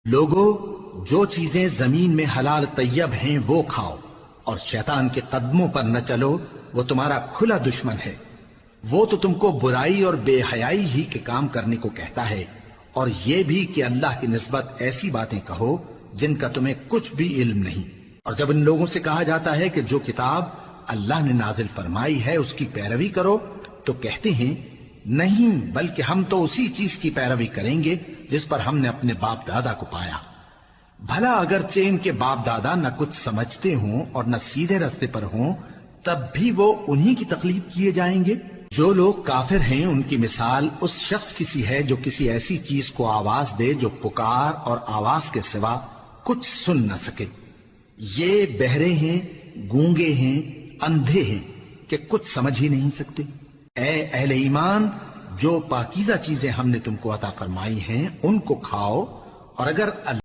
لوگو، جو چیزیں زمین میں حلال طیب ہیں وہ کھاؤ، اور شیطان کے قدموں پر نہ چلو، وہ تمہارا کھلا دشمن ہے۔ وہ تو تم کو برائی اور بے حیائی ہی کے کام کرنے کو کہتا ہے، اور یہ بھی کہ اللہ کی نسبت ایسی باتیں کہو جن کا تمہیں کچھ بھی علم نہیں۔ اور جب ان لوگوں سے کہا جاتا ہے کہ جو کتاب اللہ نے نازل فرمائی ہے اس کی پیروی کرو، تو کہتے ہیں نہیں، بلکہ ہم تو اسی چیز کی پیروی کریں گے جس پر ہم نے اپنے باپ دادا کو پایا۔ بھلا اگرچہ ان کے باپ دادا نہ کچھ سمجھتے ہوں اور نہ سیدھے رستے پر ہوں، تب بھی وہ انہی کی تقلید کیے جائیں گے۔ جو لوگ کافر ہیں ان کی مثال اس شخص کی سی ہے جو کسی ایسی چیز کو آواز دے جو پکار اور آواز کے سوا کچھ سن نہ سکے۔ یہ بہرے ہیں، گونگے ہیں، اندھے ہیں کہ کچھ سمجھ ہی نہیں سکتے۔ اے اہل ایمان، جو پاکیزہ چیزیں ہم نے تم کو عطا فرمائی ہیں ان کو کھاؤ، اور اگر